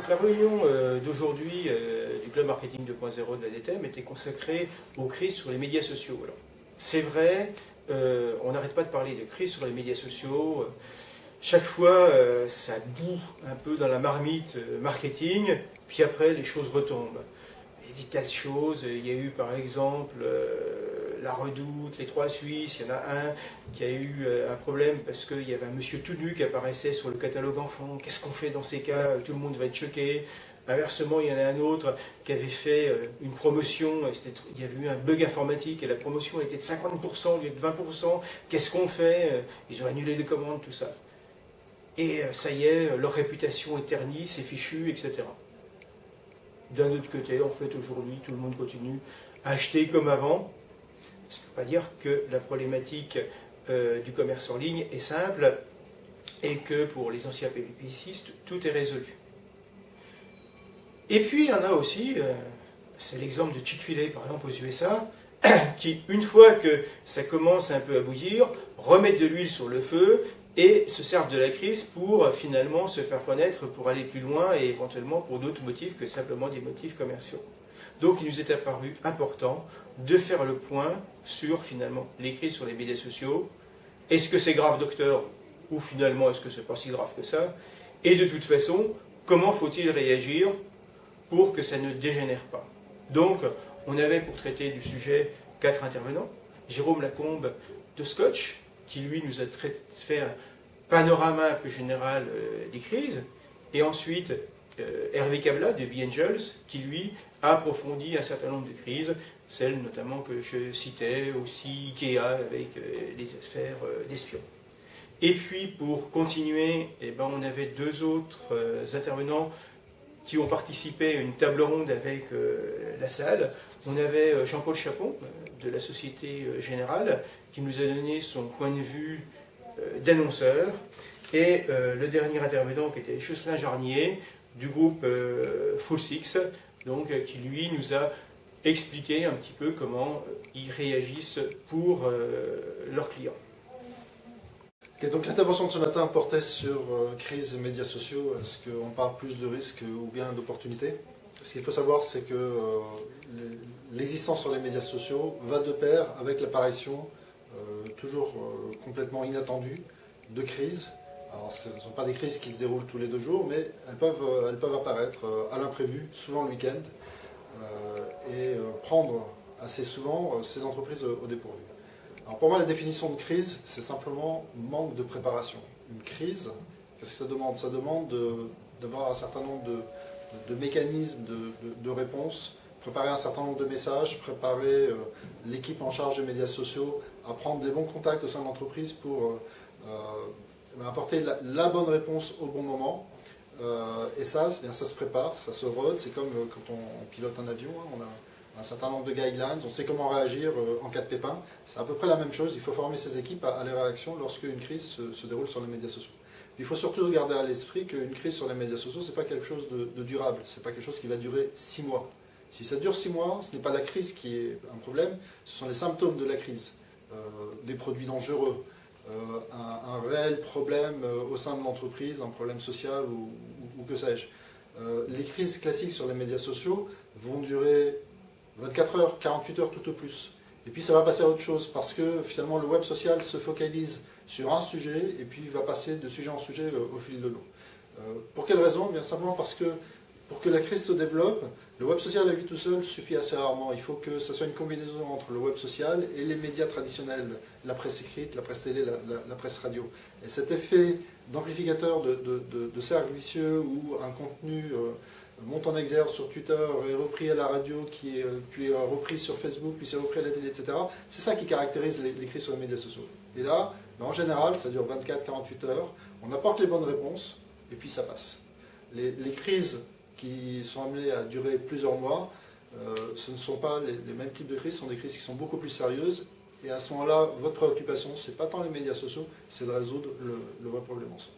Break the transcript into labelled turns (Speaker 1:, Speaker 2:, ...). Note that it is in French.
Speaker 1: Donc la réunion d'aujourd'hui du Club Marketing 2.0 de la DTM était consacrée aux crises sur les médias sociaux. C'est vrai, on n'arrête pas de parler de crises sur les médias sociaux. Chaque fois, ça bout un peu dans la marmite marketing, puis après, les choses retombent. Il y a des tas de choses. Il y a eu, par exemple, la Redoute, les Trois Suisses. Il y en a un qui a eu un problème parce qu'il y avait un monsieur tout nu qui apparaissait sur le catalogue enfant. Qu'est-ce qu'on fait dans ces cas? Tout le monde va être choqué. Inversement, il y en a un autre qui avait fait une promotion, il y avait eu un bug informatique et la promotion était de 50% au lieu de 20%. Qu'est-ce qu'on fait? Ils ont annulé les commandes, tout ça. Et ça y est, leur réputation est ternie, c'est fichu, etc. D'un autre côté, en fait, aujourd'hui, tout le monde continue à acheter comme avant. Ce qui ne veut pas dire que la problématique du commerce en ligne est simple et que pour les anciens PVPistes, tout est résolu. Et puis, il y en a aussi, c'est l'exemple de Chick-fil-A, par exemple, aux USA, qui, une fois que ça commence un peu à bouillir, remettent de l'huile sur le feu et se servent de la crise pour finalement se faire connaître, pour aller plus loin et éventuellement pour d'autres motifs que simplement des motifs commerciaux. Donc il nous est apparu important de faire le point sur finalement les crises sur les médias sociaux. Est-ce que c'est grave, docteur, ou finalement est-ce que c'est pas si grave que ça? Et de toute façon, comment faut-il réagir pour que ça ne dégénère pas? Donc on avait pour traiter du sujet 4 intervenants. Jérôme Lacombe de Scotch, qui lui nous a fait un panorama un peu général des crises, et ensuite Hervé Cabla de B-Angels, qui lui a approfondi un certain nombre de crises, celles notamment que je citais, aussi Ikea avec les affaires d'espions. Et puis pour continuer, on avait 2 autres intervenants qui ont participé à une table ronde avec la salle. On avait Jean-Paul Chapon de la Société Générale qui nous a donné son point de vue d'annonceur, et le dernier intervenant qui était Jocelyn Jarnier du groupe Full Six, donc, qui lui nous a expliqué un petit peu comment ils réagissent pour leurs clients.
Speaker 2: Okay, donc l'intervention de ce matin portait sur crise et médias sociaux. Est-ce qu'on parle plus de risques ou bien d'opportunités? Ce qu'il faut savoir, c'est que l'existence sur les médias sociaux va de pair avec l'apparition toujours complètement inattendue de crises. Alors ce ne sont pas des crises qui se déroulent tous les 2 jours, mais elles peuvent apparaître à l'imprévu, souvent le week-end, et prendre assez souvent ces entreprises au dépourvu. Alors pour moi, la définition de crise, c'est simplement manque de préparation. Une crise, qu'est-ce que ça demande? Ça demande d'avoir un certain nombre de mécanismes de réponse, préparer un certain nombre de messages, préparer l'équipe en charge des médias sociaux à prendre les bons contacts au sein de l'entreprise pour apporter la bonne réponse au bon moment. Et ça se prépare, ça se rôde. C'est comme quand on pilote un avion, hein, on a un certain nombre de guidelines, on sait comment réagir en cas de pépin. C'est à peu près la même chose, il faut former ses équipes à les réactions lorsqu'une crise se déroule sur les médias sociaux. Il faut surtout garder à l'esprit qu'une crise sur les médias sociaux, ce n'est pas quelque chose de durable, ce n'est pas quelque chose qui va durer 6 mois. Si ça dure 6 mois, ce n'est pas la crise qui est un problème, ce sont les symptômes de la crise. Des produits dangereux, un réel problème au sein de l'entreprise, un problème social ou que sais-je. Les crises classiques sur les médias sociaux vont durer 24 heures, 48 heures tout au plus. Et puis ça va passer à autre chose, parce que finalement le web social se focalise sur un sujet, et puis il va passer de sujet en sujet au fil de l'eau. Pour quelle raison? Bien simplement parce que pour que la crise se développe, le web social à lui tout seul suffit assez rarement. Il faut que ça soit une combinaison entre le web social et les médias traditionnels, la presse écrite, la presse télé, la presse radio. Et cet effet d'amplificateur de cercle vicieux où un contenu monte en exergue sur Twitter, est repris à la radio, puis repris sur Facebook, puis c'est repris à la télé, etc. C'est ça qui caractérise les crises sur les médias sociaux. Et là, en général, ça dure 24-48 heures, on apporte les bonnes réponses, et puis ça passe. Les crises qui sont amenées à durer plusieurs mois, ce ne sont pas les mêmes types de crises, ce sont des crises qui sont beaucoup plus sérieuses, et à ce moment-là, votre préoccupation, ce n'est pas tant les médias sociaux, c'est de résoudre le vrai problème en soi.